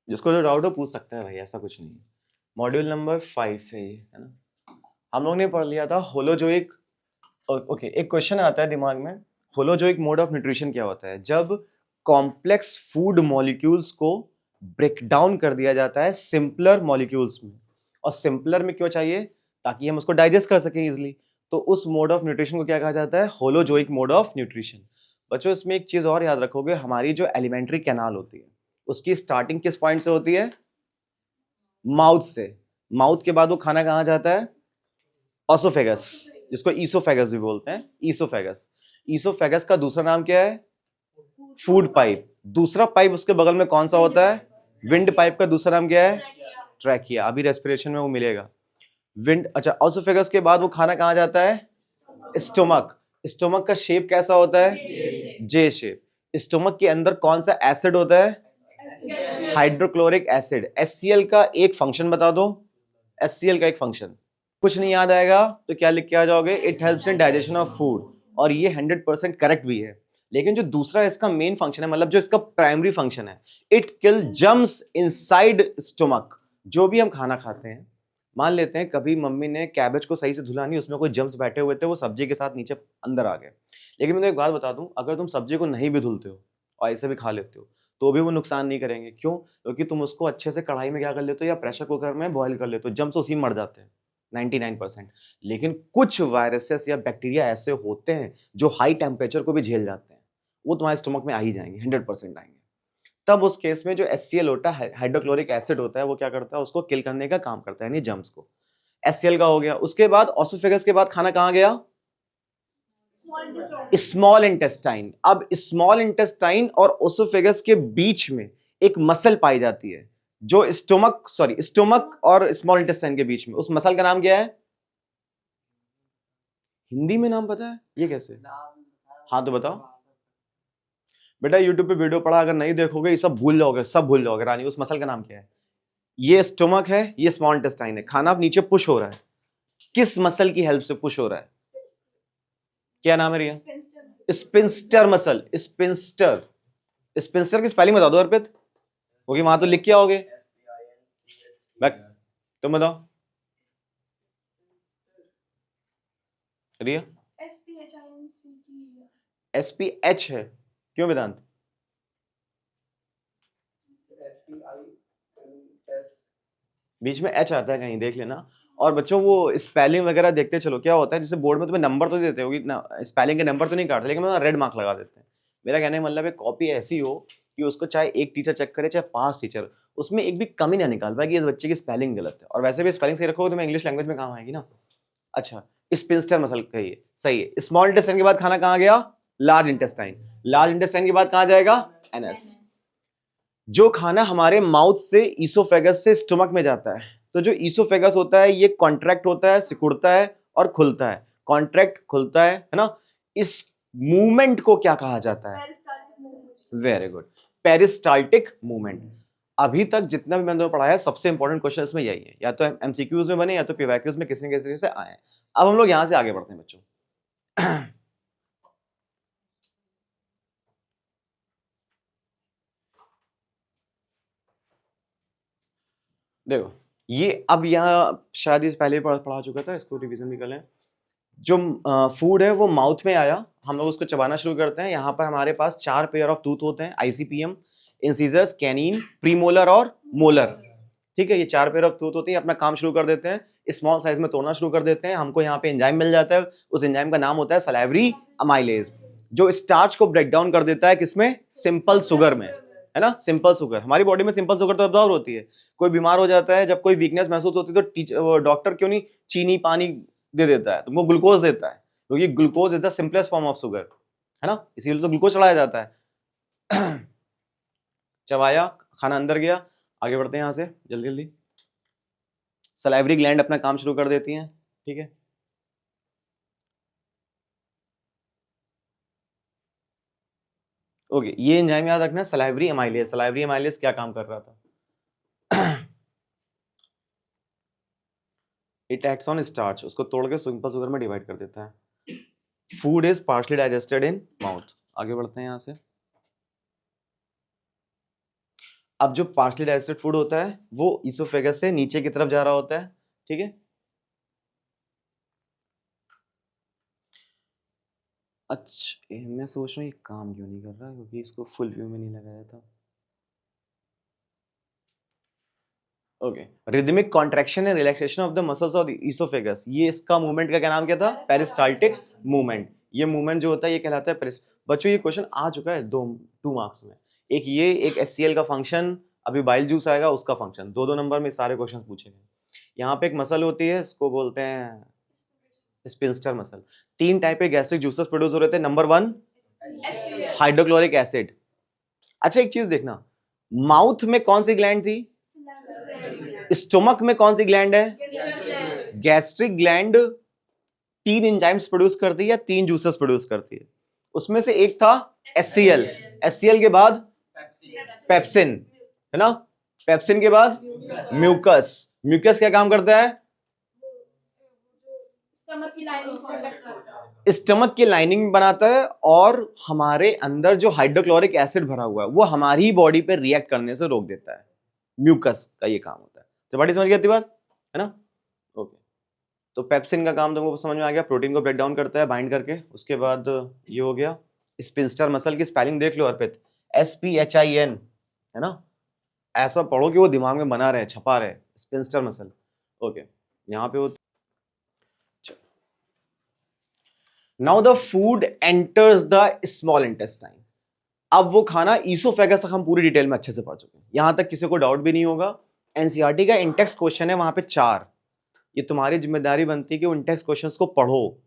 जिसको जो डाउट हो पूछ सकता है भाई, ऐसा कुछ नहीं है। मॉड्यूल नंबर 5 है ये, है ना। हम लोग ने पढ़ लिया था होलोजोइक। ओके, एक क्वेश्चन आता है दिमाग में, होलोजोइक मोड ऑफ न्यूट्रिशन क्या होता है? जब कॉम्प्लेक्स फूड मॉलिक्यूल्स को ब्रेक डाउन कर दिया जाता है सिंपलर मॉलिक्यूल्स में। और सिंपलर में क्यों चाहिए? ताकि हम उसको डाइजेस्ट कर सकें इजिली। तो उस मोड ऑफ न्यूट्रिशन को क्या कहा जाता है? Holozoic mode of nutrition. बच्चों इसमें एक चीज और याद रखोगे, हमारी जो एलिमेंट्री कैनाल होती है उसकी स्टार्टिंग किस पॉइंट से होती है? माउथ से। माउथ के बाद वो खाना कहाँ जाता है? ऑसोफेगस, जिसको ईसोफेगस भी बोलते हैं। ईसोफेगस। ईसोफेगस का दूसरा नाम क्या है? Food pipe. दूसरा पाइप उसके बगल में कौन सा होता है? विंड पाइप का दूसरा नाम क्या है? ट्रैकिया। अभी रेस्पिरेशन में वो मिलेगा। विंड, अच्छा, ऑसोफेगस के बाद वो खाना कहाँ जाता है? स्टोमक। स्टोमक का शेप कैसा होता है? जे शेप। स्टोमक के अंदर कौन सा एसिड होता है? Hydrochloric acid. HCl का एक फंक्शन बता दो। HCl का एक फंक्शन कुछ नहीं याद आएगा तो क्या लिख के आ जाओगे? It helps in digestion of food. और ये 100% करेक्ट भी है। लेकिन जो दूसरा इसका मेन फंक्शन है, मतलब जो इसका प्राइमरी फंक्शन है, it kill germs inside stomach. जो भी हम खाना खाते हैं, मान लेते हैं कभी मम्मी ने कैबेज को सही से धुला नहीं, उसमें कोई जर्म्स बैठे हुए थे, वो सब्जी के साथ नीचे अंदर आ गए। लेकिन मैं तो एक बात बता दूं, अगर तुम सब्जी को नहीं भी धुलते हो और ऐसे भी खा लेते हो तो भी वो नुकसान नहीं करेंगे। क्यों? क्योंकि तुम उसको अच्छे से कढ़ाई में क्या कर लेते हो या प्रेशर कुकर में बॉईल कर लेते हो, जर्म्स उसी में मर जाते हैं 99%। लेकिन कुछ वायरसेस या बैक्टीरिया ऐसे होते हैं जो हाई टेम्परेचर को भी झेल जाते हैं, वो तुम्हारे स्टमक में आ ही जाएंगे, 100% आएंगे। तब उस केस में जो HCl होता है, हाइड्रोक्लोरिक एसिड होता है, वो क्या करता है? उसको किल करने का काम करता है, यानी जर्म्स को। HCl का हो गया। उसके बाद ऑसोफेगस के बाद खाना कहाँ गया? Small intestine. अब स्मॉल इंटेस्टाइन और ओसोफेगस के बीच में एक मसल पाई जाती है, जो स्टोमक और स्मॉल इंटेस्टाइन के बीच में। उस मसल का नाम क्या है? हिंदी में नाम पता है? ये कैसे? हाँ तो बताओ बेटा, यूट्यूब पे वीडियो पढ़ा, अगर नहीं देखोगे ये सब भूल जाओगे, सब भूल जाओगे। रानी, उस मसल का नाम क्या है? ये स्टोमक है, ये स्मॉल इंटेस्टाइन है। खाना अब नीचे पुश हो रहा है, किस मसल की हेल्प से पुश हो रहा है? क्या नाम है Riya? Spinster muscle. Spinster. Sphincter की स्पेलिंग बता दो अर्पित, क्योंकि वहां तो लिख के आओगे। तुम बताओ रिया। SPH है। क्यों वेदांत? बीच में H आता है कहीं, देख लेना। और बच्चों वो स्पेलिंग वगैरह देखते चलो। क्या होता है, जैसे बोर्ड में तुम्हें नंबर तो देते होगी ना, स्पेलिंग के नंबर तो नहीं काटते, लेकिन रेड मार्क लगा देते हैं। मेरा कहने का मतलब है कॉपी ऐसी हो कि उसको चाहे एक टीचर चेक करे चाहे 5 टीचर, उसमें एक भी कमी ना निकाल पाए कि इस बच्चे की स्पेलिंग गलत है। और वैसे भी स्पेलिंग सही रखोगे तो मैं इंग्लिश लैंग्वेज में काम आएगी ना। अच्छा, स्पिंस्टर मसल कही है, सही है। स्मॉल इंटेस्टाइन के बाद खाना कहाँ गया? Large intestine. लार्ज इंटेस्टाइन के बाद कहाँ जाएगा? NS। जो खाना हमारे माउथ से ईसोफेगस से स्टमक में जाता है, तो जो ईसोफेगस होता है ये कॉन्ट्रैक्ट होता है, सिकुड़ता है और खुलता है। कॉन्ट्रैक्ट, खुलता है ना। इस मूवमेंट को क्या कहा जाता है? Very good, peristaltic movement. अभी तक जितना भी मैंने तुम्हें पढ़ाया सबसे इंपॉर्टेंट क्वेश्चन इसमें यही है, या तो MCQs में बने या तो PYQs में किसी न किसी से आए। अब हम लोग यहां से आगे बढ़ते हैं बच्चों। देखो, ये अब यहाँ शायद इस पहले पढ़ा चुका था, इसको रिवीजन भी कर लें। जो फूड है वो माउथ में आया, हम लोग उसको चबाना शुरू करते हैं। यहाँ पर हमारे पास 4 पेयर ऑफ टूथ होते हैं, ICPM, इंसिजर्स, कैनिन, प्रीमोलर और मोलर। ठीक है, ये 4 पेयर ऑफ टूथ होती है। अपना काम शुरू कर देते हैं, स्मॉल साइज में तोड़ना शुरू कर देते हैं। हमको यहाँ पे एंजाइम मिल जाता है, उस एंजाइम का नाम होता है सलाइवरी अमाइलेज, जो स्टार्च को ब्रेक डाउन कर देता है। किसमें? सिंपल शुगर में, है ना। सिंपल शुगर, हमारी बॉडी में सिंपल शुगर तो अब्जॉर्ब होती है। कोई बीमार हो जाता है, जब कोई वीकनेस महसूस होती है तो डॉक्टर क्यों नहीं चीनी पानी दे देता है, तुमको ग्लूकोज देता है, क्योंकि glucose is the simplest form of sugar, है ना, इसीलिए तो ग्लूकोज चढ़ाया जाता है। चबाया, खाना अंदर गया। आगे बढ़ते हैं यहाँ से जल्दी जल्दी। सलाइवरी ग्लैंड अपना काम शुरू कर देती हैं। ठीक है, ओके, ये एंजाइम याद रखना, सलाइवरी अमाइलेज। सलाइवरी अमाइलेज क्या काम कर रहा था? इट एक्ट्स ऑन स्टार्च, उसको तोड़ के सिंपल शुगर में डिवाइड कर देता है। Food is partially digested in mouth. आगे बढ़ते हैं यहाँ से। अब जो पार्शली डाइजेस्टेड फूड होता है वो ईसोफेगस से नीचे की तरफ जा रहा होता है, ठीक है। अच्छा, मैं सोच रहा हूँ ये काम क्यों नहीं कर रहा, क्योंकि इसको फुल व्यू में नहीं लगाया था। Okay, rhythmic contraction and relaxation of the muscles of the oesophagus, ये इसका मूवमेंट का क्या नाम क्या था? Peristaltic movement. ये मूवमेंट जो होता है ये कहलाता है बच्चों ये क्वेश्चन आ चुका है 2 मार्क्स में। एक ये, एक HCl का फंक्शन, अभी बाइल जूस आएगा उसका फंक्शन, 2-2 नंबर में सारे क्वेश्चन पूछे गए। यहाँ पे एक मसल होती है, इसको बोलते हैं स्पिंस्टर मसल। 3 टाइप के गैस्ट्रिक जूसेस प्रोड्यूस हो रहे थे। Number 1 hydrochloric acid. अच्छा एक चीज देखना, माउथ में कौन सी ग्लैंड थी? स्टोमक में कौन सी ग्लैंड है? गैस्ट्रिक ग्लैंड 3 एंजाइम्स प्रोड्यूस करती है या 3 जूसेस प्रोड्यूस करती है? उसमें से एक था HCl, HCl के बाद पेप्सिन, है ना? पेप्सिन के बाद म्यूकस। म्यूकस क्या काम करता है? स्टमक की लाइनिंग बनाता है, और हमारे अंदर जो हाइड्रोक्लोरिक एसिड भरा हुआ है वो हमारी बॉडी पे रिएक्ट करने से रोक देता है। म्यूकस का ये काम होता है। तो बड़ी समझ गई थी बात, है ना? ओके, तो पेप्सिन का काम तुमको समझ में आ गया, प्रोटीन को ब्रेक डाउन करता है बाइंड करके। उसके बाद ये हो गया। स्पिंस्टर मसल की स्पेलिंग देख लो अर्पित, SPHIN, है ना? ऐसा पढ़ो कि वो दिमाग में बना रहे, छपा रहे, स्पिंस्टर मसल। ओके, यहाँ पे वो now the food enters the small intestine. अब वो खाना ईसोफेगस तक हम पूरी डिटेल में अच्छे से पढ़ चुके हैं, यहां तक किसी को डाउट भी नहीं होगा। एनसीईआरटी का इंटेक्स क्वेश्चन है वहां पे 4। ये तुम्हारी जिम्मेदारी बनती है कि उन इंटेक्स क्वेश्चंस को पढ़ो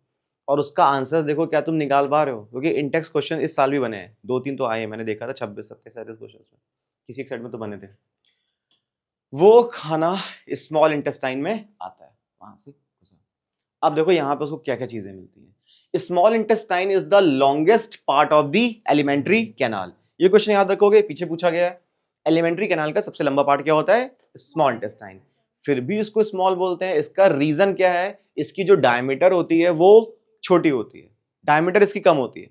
और उसका आंसर देखो क्या तुम निकाल पा रहे हो, क्योंकि इंटेक्स क्वेश्चन इस साल भी बने हैं, 2-3 तो आए हैं, मैंने देखा था 26, 27, 37 क्वेश्चन में, किसी एक साइड में तो बने थे। वो खाना स्मॉल इंटेस्टाइन में आता है, वहां से। अब देखो यहाँ पे उसको क्या क्या चीजें मिलती हैं। Small intestine is the longest part of the alimentary canal. ये क्वेश्चन याद रखोगे, पीछे पूछा गया है। एलिमेंट्री कैनाल का सबसे लंबा पार्ट क्या होता है? Small intestine. फिर भी इसको स्मॉल बोलते हैं, इसका रीजन क्या है? इसकी जो डायमीटर होती है वो छोटी होती है, डायमीटर इसकी कम होती है।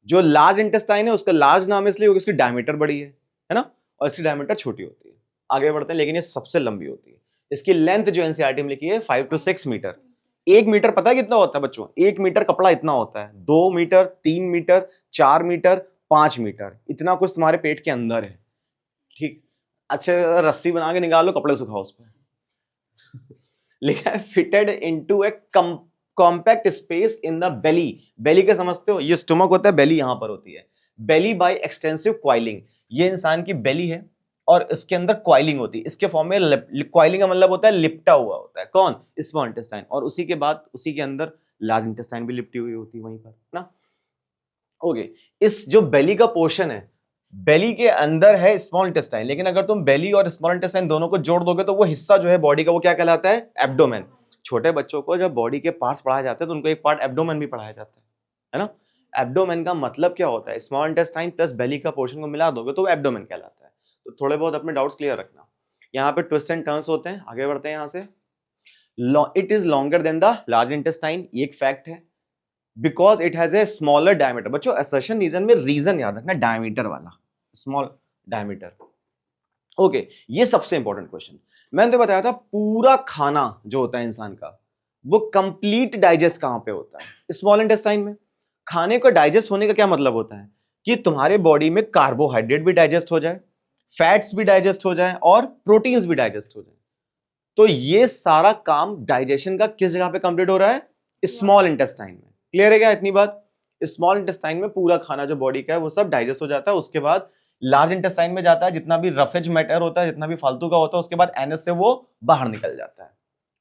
जो लार्ज इंटेस्टाइन है उसका लार्ज नाम इसलिए क्योंकि इसकी डायमीटर बड़ी है ना? और इसकी डायमीटर छोटी होती है। आगे बढ़ते हैं, लेकिन ये सबसे लंबी होती है। इसकी लेंथ जो एनसीईआरटी में लिखी है 5 to 6 मीटर। 1 मीटर पता है कितना होता है बच्चों? 1 मीटर कपड़ा इतना होता है। 2 मीटर, 3 मीटर, 4 मीटर, 5 मीटर, इतना कुछ तुम्हारे पेट के अंदर है, ठीक। अच्छा, रस्सी बना के निकालो, कपड़े सुखाओ उस पर। लिखा है fitted into a compact space in the belly. Belly के समझते हो? ये स्टमक होता है, बेली यहां पर होती है। बेली बाय एक्सटेंसिव क्वाइलिंग, ये इंसान की बेली है और इसके अंदर क्वाइलिंग होती है। इसके फॉर्म में क्वाइलिंग का मतलब होता है लिपटा हुआ होता है। कौन? Small intestine. और उसी के बाद उसी के अंदर लार्ज इंटेस्टाइन भी लिपटी हुई होती है वहीं पर ना। ओके, इस जो बेली का पोर्शन है, बेली के अंदर है स्मॉल इंटेस्टाइन, लेकिन अगर तुम बेली और स्मॉल इंटेस्टाइन दोनों को जोड़ दोगे तो वो हिस्सा जो है बॉडी का वो क्या कहलाता है? एब्डोमेन। छोटे बच्चों को जब बॉडी के पार्ट्स पढ़ाए जाते हैं तो उनको एक पार्ट एब्डोमेन भी पढ़ाया जाता है ना? एब्डोमेन का मतलब क्या होता है? स्मॉल इंटेस्टाइन प्लस बेली का पोर्शन को मिला दोगे तो वो एब्डोमेन कहलाता है। तो थोड़े बहुत अपने डाउट्स क्लियर रखना। यहाँ पे ट्विस्ट एंड टर्न्स होते हैं, आगे बढ़ते हैं यहाँ से। It is longer than the large intestine, ये एक फैक्ट है। Because it has a smaller diameter. बच्चों असर्शन रीजन में रीजन याद रखना, डायमीटर वाला, स्मॉल डायमीटर। ओके, ये सबसे इंपॉर्टेंट क्वेश्चन। मैंने तो बताया था पूरा खाना जो होता है इंसान का वो कंप्लीट डाइजेस्ट कहां पे होता है? स्मॉल इंटेस्टाइन में। खाने को डाइजेस्ट होने का क्या मतलब होता है? कि तुम्हारे बॉडी में कार्बोहाइड्रेट भी डाइजेस्ट हो जाए, फैट्स भी डाइजेस्ट हो जाए और प्रोटीन्स भी डाइजेस्ट हो जाए। तो ये सारा काम डाइजेशन का किस जगह पे कंप्लीट हो रहा है? स्मॉल इंटेस्टाइन में। क्लियर है क्या इतनी बात? स्मॉल इंटेस्टाइन में पूरा खाना जो बॉडी का है वो सब डाइजेस्ट हो जाता है। उसके बाद लार्ज इंटेस्टाइन में जाता है, जितना भी रफेज मैटर होता है, जितना भी फालतू का होता है, उसके बाद एनएस से वो बाहर निकल जाता है।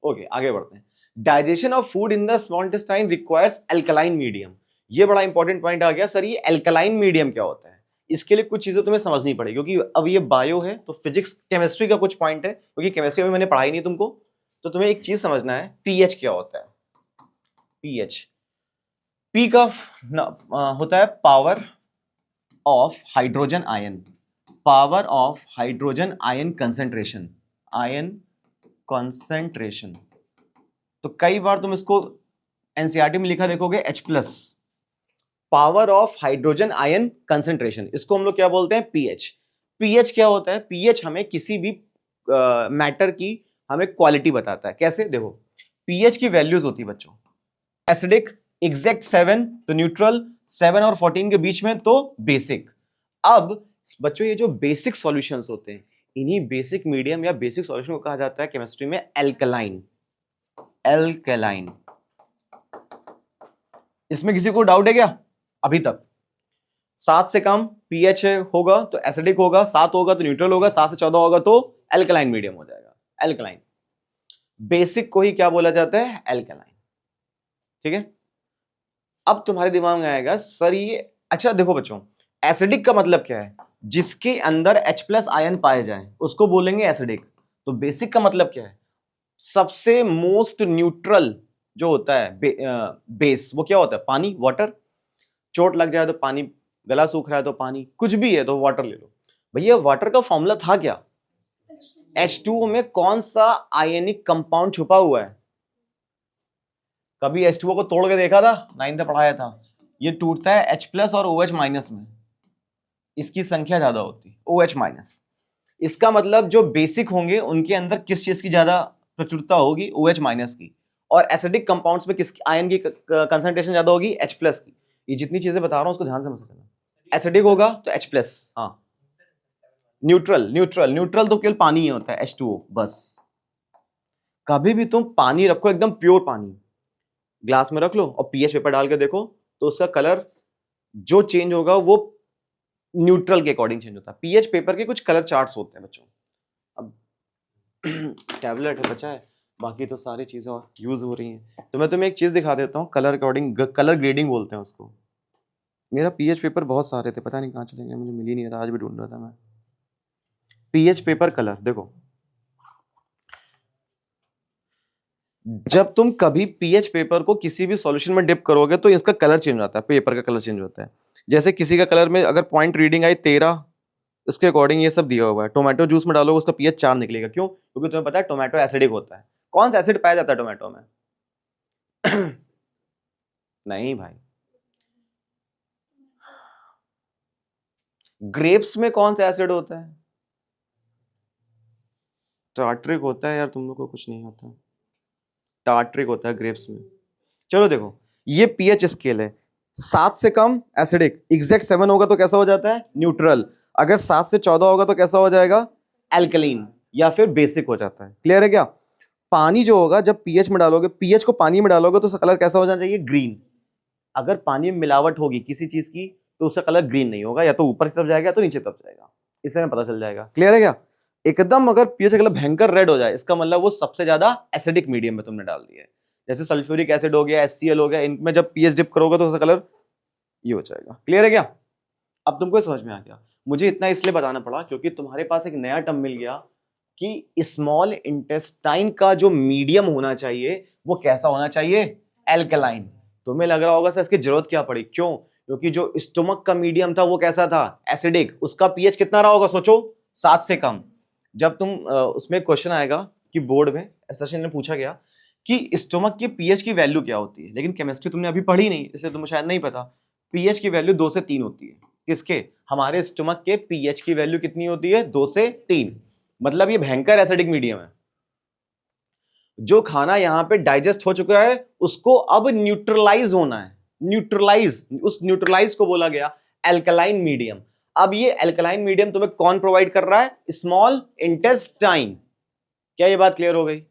ओके, आगे बढ़ते हैं। Digestion of food in the small intestine requires alkaline medium. ये बड़ा इंपॉर्टेंट पॉइंट आ गया सर, ये एल्कलाइन मीडियम क्या होता है? इसके लिए कुछ चीजें तुम्हें समझनी पड़ेगी, क्योंकि अब ये बायो है तो फिजिक्स केमिस्ट्री का कुछ पॉइंट है, क्योंकि केमिस्ट्री में मैंने पढ़ाई नहीं तुमको। तो तुम्हें एक चीज समझना है, पीएच क्या होता है? पीएच, पी का होता है power of hydrogen ion, power of hydrogen ion concentration, ion concentration. तो कई बार तुम इसको एनसीईआरटी में लिखा देखोगे H+, power of hydrogen ion concentration, इसको हम लोग क्या बोलते हैं? पीएच। पीएच क्या होता है? पीएच हमें किसी भी मैटर की हमें क्वालिटी बताता है। कैसे? देखो, पीएच की वैल्यूज होती है बच्चों, एसिडिक एग्जैक्ट 7 तो न्यूट्रल, 7 और 14 के बीच में तो बेसिक। अब बच्चों ये जो बेसिक सॉल्यूशंस होते हैं, इन्हीं बेसिक मीडियम या बेसिक सॉल्यूशन को कहा जाता है केमिस्ट्री में एल्कलाइन। एल्कलाइन, इसमें किसी को डाउट है क्या अभी तक? 7 से कम पीएच होगा तो एसिडिक होगा, 7 होगा तो न्यूट्रल होगा, 7 से 14 होगा तो एल्कलाइन मीडियम हो जाएगा। एल्कलाइन, बेसिक को ही क्या बोला जाता है? एल्कलाइन। ठीक है, अब तुम्हारे दिमाग में आएगा सर ये, अच्छा देखो बच्चों, एसिडिक का मतलब क्या है? जिसके अंदर H+ आयन पाए जाए उसको बोलेंगे एसिडिक। तो बेसिक का मतलब क्या है? सबसे मोस्ट न्यूट्रल जो होता है बेस, वो क्या होता है? पानी, वाटर। चोट लग जाए तो पानी, गला सूख रहा है तो पानी, कुछ भी है तो वाटर ले लो। भैया वाटर का फॉर्मूला था क्या? H2O में कौन सा आयनिक कंपाउंड छुपा हुआ है? कभी H2O को तोड़ के देखा था? 9th में पढ़ाया था। ये टूटता है H+ और OH- में, इसकी संख्या ज्यादा होती, OH-। इसका मतलब जो बेसिक होंगे उनके अंदर किस चीज की ज्यादा प्रचुरता होगी? OH- की। और एसिडिक कंपाउंड्स में किस आयन की कंसंट्रेशन ज्यादा होगी? H+ की। ये जितनी चीजें बता रहा हूं उसको ध्यान से समझना। एसिडिक होगा तो H+, हाँ। न्यूट्रल, न्यूट्रल तो केवल पानी ही होता है, H2O बस। कभी भी तुम पानी रखो, एकदम प्योर पानी ग्लास में रख लो और पीएच पेपर डाल के देखो तो उसका कलर जो चेंज होगा वो न्यूट्रल के अकॉर्डिंग चेंज होता है। पीएच पेपर के कुछ कलर चार्ट्स होते हैं बच्चों। अब टैबलेट है बचा है, बाकी तो सारी चीजें यूज हो रही हैं। तो मैं तुम्हें एक चीज दिखा देता हूँ, कलर अकॉर्डिंग, कलर ग्रेडिंग बोलते हैं उसको। मेरा पीएच पेपर बहुत सारे थे, पता नहीं कहाँ चले गए, मुझे मिल ही नहीं था, आज भी ढूंढ रहा था मैं। पीएच पेपर कलर देखो, जब तुम कभी पीएच पेपर को किसी भी सॉल्यूशन में डिप करोगे तो इसका कलर चेंज होता है, पेपर का कलर चेंज होता है। जैसे किसी का कलर में अगर पॉइंट रीडिंग आई 13, इसके अकॉर्डिंग ये सब दिया हुआ है। टोमेटो जूस में डालोगे उसका पीएच 4 निकलेगा। क्यों? क्योंकि तुम्हें पता है टोमेटो एसिडिक होता है। कौन सा एसिड पाया जाता है टोमेटो में? नहीं भाई, ग्रेप्स में कौन सा एसिड होता है? टार्ट्रिक होता है यार, तुम लोग को कुछ नहीं आता। टार्ट्रिक होता है ग्रेप्स में। चलो देखो, ये पीएच स्केल है, 7 से कम एसिडिक, एग्जैक्ट 7 होगा तो कैसा हो जाता है? न्यूट्रल। अगर 7 से 14 होगा तो कैसा हो जाएगा? एल्कलीन या फिर बेसिक हो जाता है। क्लियर है क्या? पानी जो होगा जब पीएच में डालोगे, पीएच को पानी में डालोगे तो उसका कलर कैसा हो जाना चाहिए? ग्रीन। अगर पानी में मिलावट होगी किसी चीज की तो उसका कलर ग्रीन नहीं होगा, या तो ऊपर की तरफ जाएगा या तो नीचे तरफ जाएगा। इससे हमें पता चल जाएगा। क्लियर है क्या? एकदम अगर पीएच का कलर भयंकर रेड हो जाए, इसका मतलब वो सबसे ज्यादा एसिडिक मीडियम में तुमने डाल दिया है। जैसे सल्फ्यूरिक एसिड हो गया, HCl हो गया, इनमें जब पीएच डिप करोगे तो उसका कलर ये हो जाएगा। क्लियर है क्या? अब तुमको समझ में आ गया। मुझे इतना इसलिए बताना पड़ा क्योंकि तुम्हारे पास एक नया टर्म मिल गया कि स्मॉल इंटेस्टाइन का जो मीडियम होना चाहिए वो कैसा होना चाहिए? एल्कलाइन। तुम्हें लग रहा होगा सर इसकी जरूरत क्या पड़ी? क्यों? क्योंकि जो स्टोमक का मीडियम था वो कैसा था? एसिडिक। उसका पीएच कितना रहा होगा? सोचो, 7 से कम। जब तुम उसमें क्वेश्चन आएगा कि बोर्ड में सेशन में पूछा गया कि स्टोमक की पीएच की वैल्यू क्या होती है, लेकिन केमिस्ट्री तुमने अभी पढ़ी नहीं इसलिए तुम्हें शायद नहीं पता। पीएच की वैल्यू 2 से 3 होती है। किसके? हमारे स्टोमक के पीएच की वैल्यू कितनी होती है? 2 से 3। मतलब ये भयंकर एसिडिक मीडियम है। जो खाना यहां पे डाइजेस्ट हो चुका है उसको अब न्यूट्रलाइज होना है। न्यूट्रलाइज, उस न्यूट्रलाइज को बोला गया एल्कलाइन मीडियम। अब ये एल्कलाइन मीडियम तुम्हें कौन प्रोवाइड कर रहा है? Small intestine. क्या ये बात क्लियर हो गई?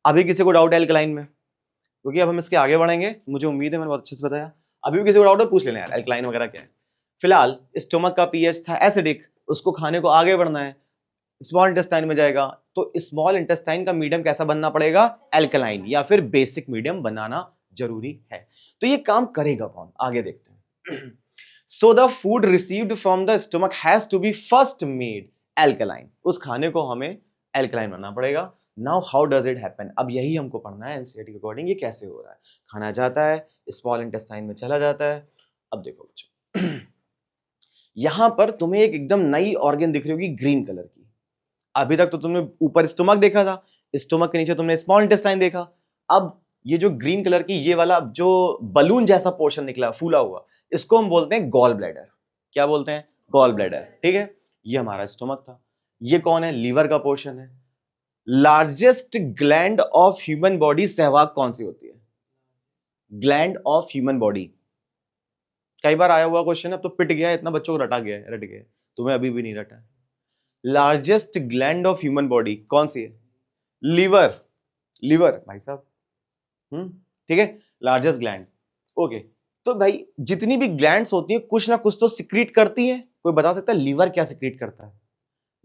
अभी किसी को डाउट है एल्कलाइन में? क्योंकि अब हम इसके आगे बढ़ेंगे, मुझे उम्मीद है मैंने बहुत अच्छे से बताया। अभी भी किसी को डाउट है पूछ लेना यार, एल्कलाइन वगैरह क्या है। फिलहाल स्टोमक का पीएच था एसिडिक, उसको खाने को आगे बढ़ना है, स्मॉल इंटेस्टाइन में जाएगा, तो स्मॉल इंटेस्टाइन का मीडियम कैसा बनना पड़ेगा? एल्कलाइन या फिर बेसिक मीडियम बनाना जरूरी है। तो ये काम करेगा कौन? आगे देखते हैं। So the food received from the stomach has to be first made alkaline. उस खाने को हमें एल्कलाइन बनाना पड़ेगा। Now how does it happen? अब यही हमको पढ़ना है एनसीईआरटी के अकॉर्डिंग, ये कैसे हो रहा है। खाना जाता है, स्मॉल इंटेस्टाइन में चला जाता है। अब देखो बच्चों, यहां पर तुम्हें एक एकदम नई ऑर्गन दिख रही होगी ग्रीन कलर की। अभी तक तो तुमने ऊपर स्टोमक देखा था, स्टोमक के नीचे तुमने स्मॉल इंटेस्टाइन देखा। अब ये जो ग्रीन कलर की ये वाला जो बलून जैसा पोर्शन निकला फूला हुआ, इसको हम बोलते हैं गॉल ब्लैडर। क्या बोलते हैं? Gall bladder. ठीक है, ये हमारा स्टोमक था। ये कौन है? लीवर का पोर्शन है। Largest gland of human body Sehwag कौन सी होती है? Gland of human body. कई बार आया हुआ क्वेश्चन है, अब तो पिट गया है, इतना बच्चों को रटा गया है, रट गया है, तुम्हें अभी भी नहीं रटा। Largest gland of human body कौन सी है? लीवर। लीवर भाई साहब, ठीक है, लार्जेस्ट ग्लैंड। ओके, तो भाई जितनी भी ग्लैंड्स होती है कुछ ना कुछ तो सिक्रीट करती है। कोई बता सकता है लीवर क्या सिक्रीट करता है?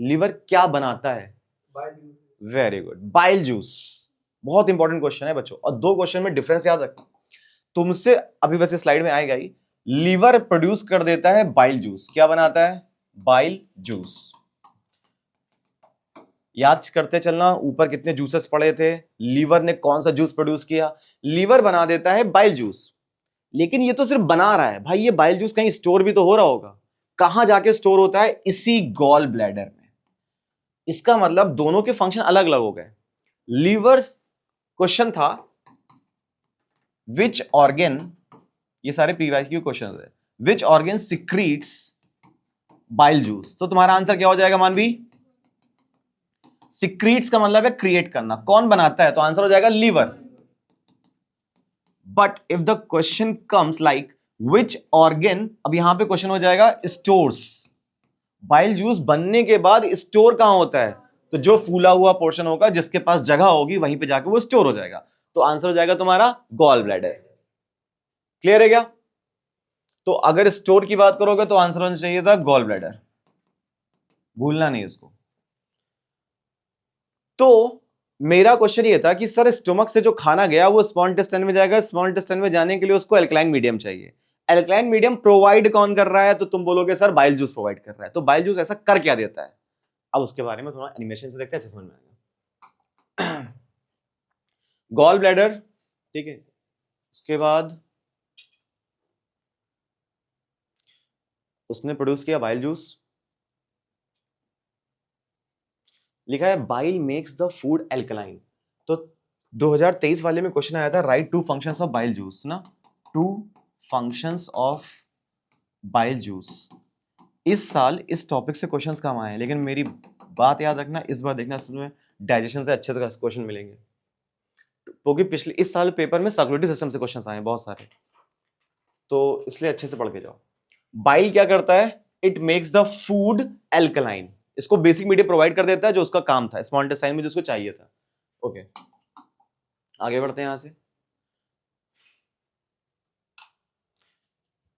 लीवर क्या बनाता है? Very good, bile juice. बहुत इंपॉर्टेंट क्वेश्चन है बच्चों, और दो क्वेश्चन में डिफरेंस याद रखना तुमसे। अभी वैसे स्लाइड में आएगा ही। लीवर प्रोड्यूस कर देता है बाइल जूस। क्या बनाता है? Bile juice. याद करते चलना, ऊपर कितने जूसेस पड़े थे, लीवर ने कौन सा जूस प्रोड्यूस किया? लीवर बना देता है बाइल जूस। लेकिन ये तो सिर्फ बना रहा है भाई, ये बाइल जूस कहीं स्टोर भी तो हो रहा होगा। कहां जाके स्टोर होता है? इसी गॉल ब्लैडर में। इसका मतलब दोनों के फंक्शन अलग अलग हो गए। लीवर क्वेश्चन था विच ऑर्गन, ये सारे पीवाईक्यू क्वेश्चन है, which organ secretes bile juice. तो तुम्हारा आंसर क्या हो जाएगा मानवी? सिक्रीट्स का मतलब है क्रिएट करना, कौन बनाता है? तो आंसर हो जाएगा liver. But if the question comes like which organ, अब यहां पे क्वेश्चन हो जाएगा स्टोर्स। बाइल जूस बनने के बाद स्टोर कहां होता है? तो जो फूला हुआ पोर्शन होगा, जिसके पास जगह होगी, वहीं पे जाके वो स्टोर हो जाएगा। तो आंसर हो जाएगा तुम्हारा गॉल ब्लैडर। क्लियर है क्या? तो अगर स्टोर की बात करोगे तो आंसर होना चाहिए था गॉल ब्लैडर, भूलना नहीं इसको। तो मेरा क्वेश्चन ये था कि सर स्टोमक से जो खाना गया वो स्मॉल इंटेस्टाइन में जाएगा, स्मॉल इंटेस्टाइन में जाने के लिए उसको एल्कलाइन मीडियम चाहिए। एल्कलाइन मीडियम प्रोवाइड कौन कर रहा है? तो तुम बोलोगे सर बाइल जूस प्रोवाइड कर रहा है। तो बाइल जूस ऐसा कर क्या देता है? अब उसके बारे में थोड़ा एनिमेशन से देखते हैं, समझ में आएगा। गॉल ब्लैडर, ठीक है, उसके बाद उसने प्रोड्यूस किया बाइल जूस। लिखा है bile makes the food alkaline. तो 2023 वाले में क्वेश्चन आया था write two functions of bile juice ना, two functions of bile juice. इस साल इस टॉपिक से क्वेश्चंस कम आए हैं, लेकिन मेरी बात याद रखना, इस बार देखना इसमें डाइजेशन से अच्छे से क्वेश्चन मिलेंगे, क्योंकि पिछले इस साल पेपर में सर्कुलेटरी सिस्टम से क्वेश्चंस आए हैं बहुत सारे, तो इसलिए अच्छे से पढ़ के जाओ। बाइल क्या करता है? It makes the food alkaline. इसको बेसिक मीडियम प्रोवाइड कर देता है, जो उसका काम था स्मॉल इंटेस्टाइन में, जिसको चाहिए था। ओके, आगे बढ़ते हैं यहां से।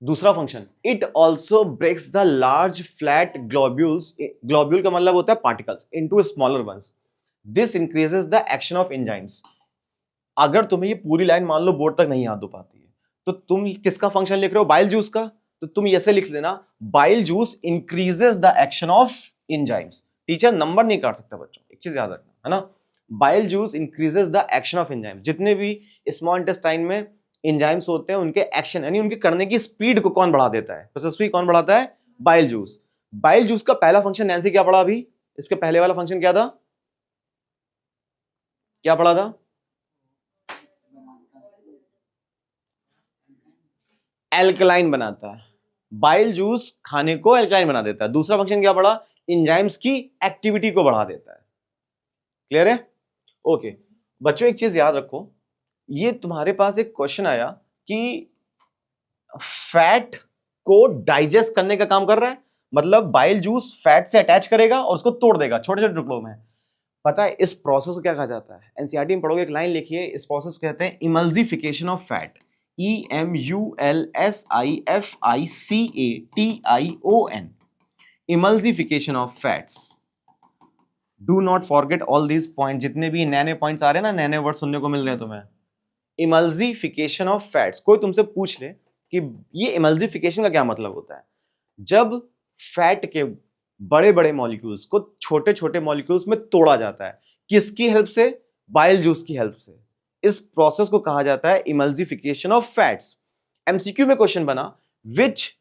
दूसरा function, it also breaks the large flat globules, globule का मतलब होता है particles, into smaller ones. This increases the action of enzymes. अगर तुम्हें ये पूरी लाइन मान लो बोर्ड तक नहीं याद हो पाती है, तो तुम किसका फंक्शन लिख रहे हो? बाइल जूस का। तो तुम ऐसे लिख लेना, bile juice increases the action of enzymes. Teacher number नहीं काट सकता बच्चों, एक चीज याद रखना है ना, bile juice increases the action of enzyme. जितने भी स्मॉल इंटेस्टाइन में एंजाइम्स होते हैं, उनके एक्शन यानी उनके करने की स्पीड को कौन बढ़ा देता है? प्रोसेस कौन बढ़ाता है? Bile juice. बाइल जूस का पहला फंक्शन नैन्सी क्या पढ़ा अभी? इसके पहले वाला फंक्शन क्या था? क्या पढ़ा था? एल्कलाइन बनाता है। बाइल जूस खाने को एल्कलाइन बना देता है। दूसरा फंक्शन क्या पढ़ा? एंजाइम्स की एक्टिविटी को बढ़ा देता है। क्लियर है? ओके बच्चों, एक चीज याद रखो, ये तुम्हारे पास एक क्वेश्चन आया कि फैट को डाइजेस्ट करने का काम कर रहा है, मतलब बाइल जूस फैट से अटैच करेगा और उसको तोड़ देगा छोटे छोटे टुकड़ों में। पता है इस प्रोसेस को क्या कहा जाता है? एनसीईआरटी में पढ़ोगे, एक लाइन लिखिए, इस प्रोसेस को कहते हैं emulsification of fat. EMULSIFICATION, emulsification of fats. Do not forget all these point, जितने भी नए नए पॉइंट्स आ रहे हैं ना, नए नए वर्ड सुनने को मिल रहे हैं तुम्हें। इमल्सिफिकेशन ऑफ फैट्स, कोई तुमसे पूछ ले कि ये इमल्सिफिकेशन का क्या मतलब होता है? जब फैट के बड़े बड़े मॉलिक्यूल्स को छोटे छोटे मॉलिक्यूल्स में तोड़ा जाता है, किसकी हेल्प से? बाइल जूस की हेल्प से। इस प्रोसेस को कहा जाता है इमल्सिफिकेशन ऑफ फैट्स। एमसीक्यू में क्वेश्चन बना, विच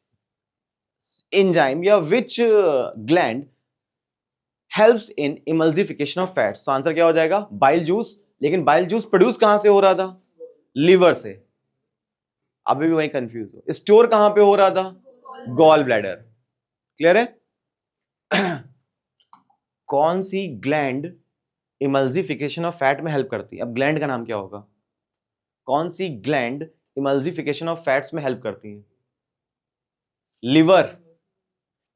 एंजाइम या विच gland helps in emulsification of fats? तो आंसर क्या हो जाएगा? Bile juice. लेकिन बाइल जूस प्रोड्यूस कहां से हो रहा था? लीवर से। अभी भी वही कंफ्यूज हो। स्टोर कहां पे हो रहा था? Gall bladder. क्लियर है? कौन सी ग्लैंड इमल्सिफिकेशन ऑफ फैट में हेल्प करती है? अब ग्लैंड का नाम क्या होगा? कौन सी ग्लैंड इमल्सिफिकेशन ऑफ फैट्स में हेल्प करती है? लिवर,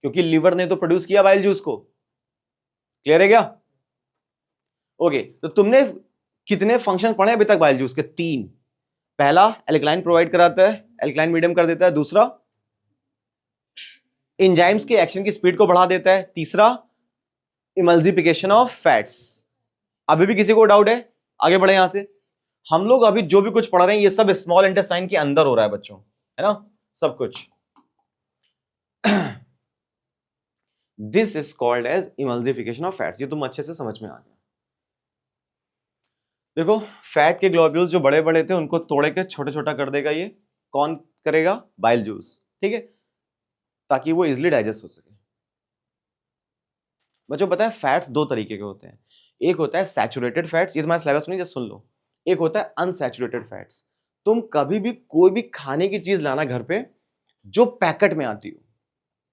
क्योंकि लिवर ने तो प्रोड्यूस किया बाइल जूस को। क्लियर है क्या? ओके, तो तुमने कितने फंक्शन पढ़े अभी तक बाइल जूस के? 3। पहला, एल्कलाइन प्रोवाइड कराता है, एल्कलाइन मीडियम कर देता है। दूसरा, एंजाइम्स के एक्शन की स्पीड को बढ़ा देता है। तीसरा, इमल्सिफिकेशन ऑफ फैट्स। अभी भी किसी को डाउट है? आगे बढ़े यहां से। हम लोग अभी जो भी कुछ पढ़ रहे हैं ये सब स्मॉल इंटेस्टाइन के अंदर हो रहा है बच्चों, है ना, सब कुछ। This is called as emulsification of fats. ये तुम अच्छे से समझ में आ गया। देखो, फैट के ग्लोब्यूल्स जो बड़े बड़े थे उनको तोड़े के छोटा छोटा कर देगा ये। कौन करेगा? बाइल जूस, ठीक है, ताकि वो इजिली डाइजेस्ट हो सके। बच्चों पता है फैट्स 2 तरीके के होते हैं। एक होता है सैचुरेटेड फैट्स, ये तुम्हारे सिलेबस में नहीं, जस्ट सुन लो। एक होता है अनसैचुरेटेड फैट्स। तुम कभी भी कोई भी खाने की चीज लाना घर पे जो पैकेट में आती हो,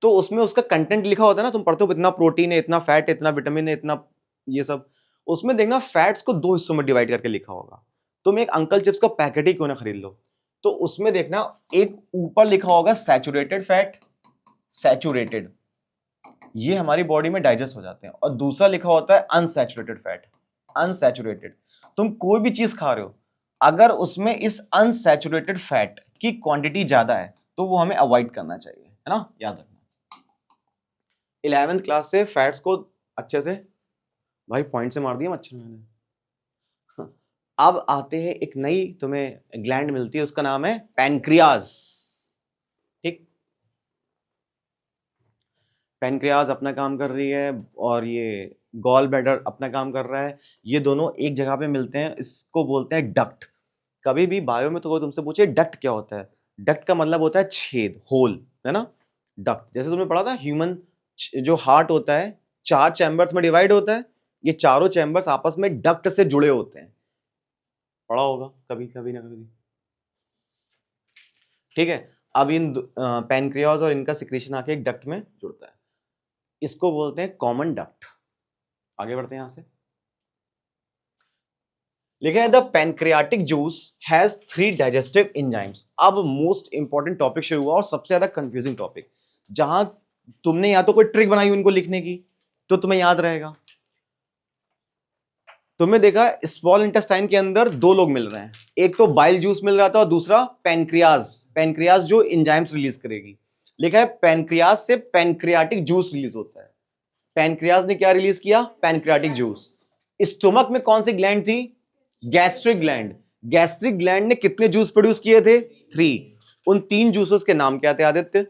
तो उसमें उसका कंटेंट लिखा होता है ना, तुम पढ़ते हो इतना प्रोटीन है, इतना फैट है, इतना विटामिन है, इतना ये सब। उसमें देखना फैट्स को 2 हिस्सों में डिवाइड करके लिखा होगा। तुम एक अंकल चिप्स का पैकेट ही क्यों ना खरीद लो, तो उसमें देखना एक ऊपर लिखा होगा सैचुरेटेड फैट, सैचुरेटेड, ये हमारी बॉडी में डाइजेस्ट हो जाते हैं, और दूसरा लिखा होता है अनसैचुरेटेड फैट, अनसैचुरेटेड। तुम कोई भी चीज खा रहे हो, अगर उसमें इस अनसैचुरेटेड फैट की क्वांटिटी ज्यादा है तो वो हमें अवॉइड करना चाहिए, है ना, याद रखना। 11th क्लास से फैट्स को अच्छे से, भाई पॉइंट से मार दिया मच्छर मैंने। अब आते हैं, एक नई तुम्हें ग्लैंड मिलती है, उसका नाम है पैनक्रियाज। ठीक, पैनक्रियाज अपना काम कर रही है और ये गॉल ब्लैडर अपना काम कर रहा है। ये दोनों एक जगह पे मिलते हैं, इसको बोलते हैं डक्ट। कभी भी बायो में तो कोई तुमसे पूछे डक्ट क्या होता है, डक्ट का मतलब होता है छेद, होल, है ना। डक्ट, जैसे तुमने पढ़ा था ह्यूमन जो हार्ट होता है 4 चैम्बर्स में डिवाइड होता है, ये चारों चैम्बर्स आपस में डक्ट से जुड़े होते हैं, पढ़ा होगा कभी कभी ना कभी। ठीक है, अब इन पैनक्रियाज और इनका सिक्रीशन आके एक डक्ट में जुड़ता है, इसको बोलते हैं कॉमन डक्ट। आगे बढ़ते हैं यहां से। लिखा है the pancreatic juice has 3 digestive enzymes. अब मोस्ट इंपॉर्टेंट टॉपिक शुरू हुआ और सबसे ज्यादा कंफ्यूजिंग टॉपिक, जहां तुमने या तो कोई ट्रिक बनाई इनको लिखने की तो तुम्हें याद रहेगा। तुमने देखा स्मॉल इंटेस्टाइन के अंदर 2 लोग मिल रहे हैं, एक तो बाइल जूस मिल रहा था और दूसरा पैनक्रियाज, पैनक्रियाज जो एंजाइम्स रिलीज करेगी। लिखा है पैनक्रियाज से पैनक्रियाटिक जूस रिलीज होता है। पैनक्रियाज ने क्या रिलीज किया? Pancreatic juice. स्टोमक में कौन सी ग्लैंड थी? Gastric gland. गैस्ट्रिक ग्लैंड ने कितने जूस प्रोड्यूस किए थे? 3। उन 3 जूसेस के नाम क्या थे आदित्य?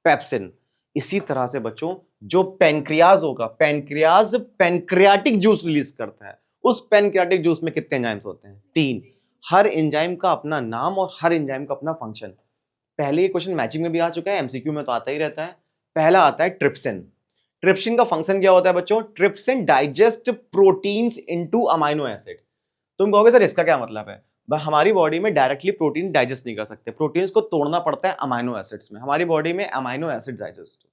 पेप्सिन। इसी तरह से बच्चों जो पैनक्रियाज होगा, पैनक्रियाज पैनक्रियाटिक जूस रिलीज करता है, उस पैनक्रियाटिक जूस में कितने एंजाइम्स होते हैं? 3। हर एंजाइम का अपना नाम और हर एंजाइम का अपना फंक्शन। पहले ये क्वेश्चन मैचिंग में भी आ चुका है, एमसीक्यू में तो आता ही रहता है। पहला आता है ट्रिप्सिन। ट्रिप्सिन का फंक्शन क्या होता है बच्चों? Trypsin digest proteins into amino acid. तुम कहोगे सर इसका क्या मतलब है? हमारी बॉडी में डायरेक्टली प्रोटीन डाइजेस्ट नहीं कर सकते, प्रोटीन्स को तोड़ना पड़ता है अमाइनो एसिड्स में। हमारी बॉडी में अमाइनो एसिड डाइजेस्ट,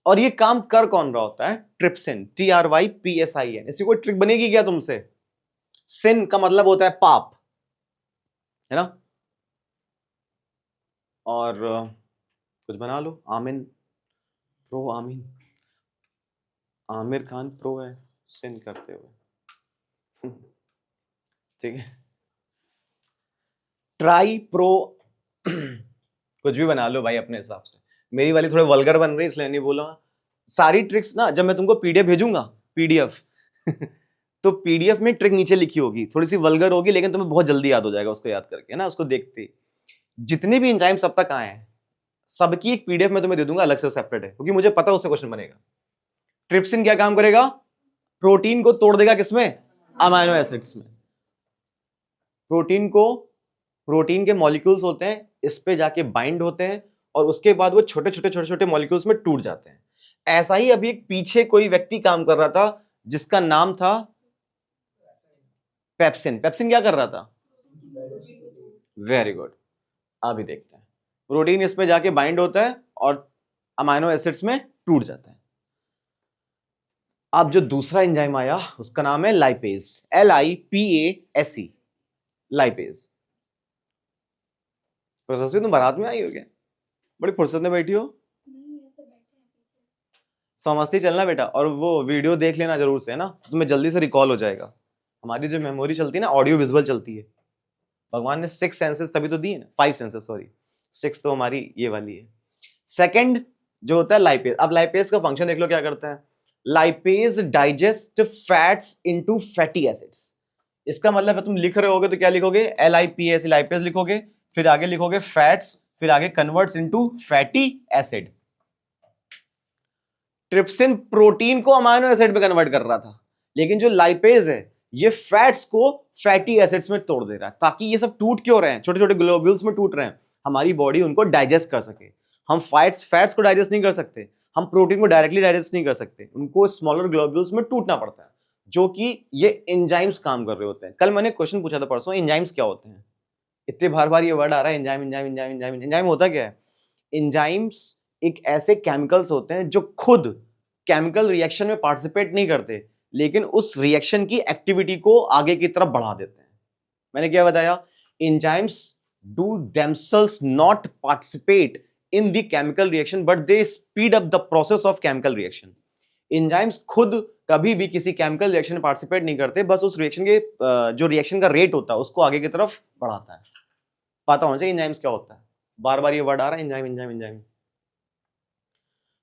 और ये काम कर कौन रहा होता है? Trypsin, TRYPSIN। इसकी कोई ट्रिक बनेगी क्या तुमसे? सिन का मतलब होता है पाप, है ना, और कुछ बना लो, आमिन, प्रो आमिन, आमिर खान प्रो है सिन करते हुए। ठीक है, ट्राई प्रो, कुछ भी बना लो भाई अपने हिसाब से। मेरी वाली थोड़े वल्गर बन रही इसलिए नहीं बोला। सारी ट्रिक्स ना जब मैं तुमको पीडीएफ भेजूंगा, पीडीएफ तो पीडीएफ में ट्रिक नीचे लिखी होगी, थोड़ी सी वल्गर होगी लेकिन तुम्हें बहुत जल्दी याद हो जाएगा उसको याद करके, है ना, उसको देखते ही। जितने भी एंजाइम्स अब तक आए हैं सबकी एक पीडीएफ में तुम्हें दे दूंगा अलग से, सेपरेट है, क्योंकि मुझे पता है उससे क्वेश्चन बनेगा। ट्रिप्सिन क्या काम करेगा? प्रोटीन को तोड़ देगा, किसमें? अमाइनो एसिड्स में। प्रोटीन को, प्रोटीन के मॉलिक्यूल्स होते हैं, इस पे जाके बाइंड होते हैं और उसके बाद वो छोटे छोटे छोटे छोटे मॉलिक्यूल्स में टूट जाते हैं। ऐसा ही अभी एक पीछे कोई व्यक्ति काम कर रहा था जिसका नाम था पेप्सिन। पेप्सिन क्या कर रहा था? Very good. अभी देखते हैं, प्रोटीन इस पे जाके बाइंड होता है और अमाइनो एसिड्स में टूट जाता है। अब जो दूसरा एंजाइम आया उसका नाम है लाइपेज, LIPASE, लाइपेज। तो तुम बारात में आई हो क्या? बड़ी फुर्सत में बैठी हो। समझती चलना बेटा, और वो वीडियो देख लेना जरूर से, है ना, तुम्हें जल्दी से रिकॉल हो जाएगा। हमारी जो मेमोरी चलती है ना, ऑडियो विजुअल चलती है। भगवान ने 6 सेंसेस तभी तो दिए ना, 5 सेंसेस, सॉरी 6 तो हमारी ये वाली है। सेकंड जो होता है लाइपेज। अब लाइपेज का फंक्शन देख लो क्या करता है। Lipase digest fats into fatty acids. इसका मतलब है तुम लिख रहे होगे तो क्या लिखोगे, LIPASE, लाइपेज लिखोगे, फिर आगे लिखोगे फैट्स, फिर आगे converts into fatty acid. Trypsin protein को अमाइनो एसिड में कन्वर्ट कर रहा था, लेकिन जो लाइपेज है ये फैट्स को फैटी एसिड्स में तोड़ दे रहा है। ताकि ये सब टूट क्यों रहे हैं, छोटे छोटे ग्लोब्यूल्स में टूट रहे हैं, हमारी बॉडी उनको डाइजेस्ट कर सके। हम फैट्स को डाइजेस्ट नहीं कर सकते, हम प्रोटीन को डायरेक्टली डाइजेस्ट नहीं कर सकते, उनको स्मॉलर ग्लोब्यूल्स में टूटना पड़ता है, जो कि ये एंजाइम्स काम कर रहे होते हैं। कल मैंने क्वेश्चन पूछा था परसों, एंजाइम्स क्या होते हैं, इतने बार बार ये वर्ड आ रहा है enzyme enzyme enzyme enzyme. Enzyme होता क्या है? एंजाइम्स एक ऐसे केमिकल्स होते हैं जो खुद केमिकल रिएक्शन में पार्टिसिपेट नहीं करते, लेकिन उस रिएक्शन की एक्टिविटी को आगे की तरफ बढ़ा देते हैं। मैंने क्या बताया, enzymes do themselves not participate in the chemical reaction but they speed up the process of chemical reaction. Enzymes खुद कभी भी किसी केमिकल रिएक्शन में पार्टिसिपेट नहीं करते, बस उस रिएक्शन के जो रिएक्शन का रेट होता है उसको आगे की तरफ बढ़ाता है। पता होना चाहिए एंजाइम्स क्या होता है, बार बार ये वर्ड आ रहा है एंजाइम एंजाइम एंजाइम।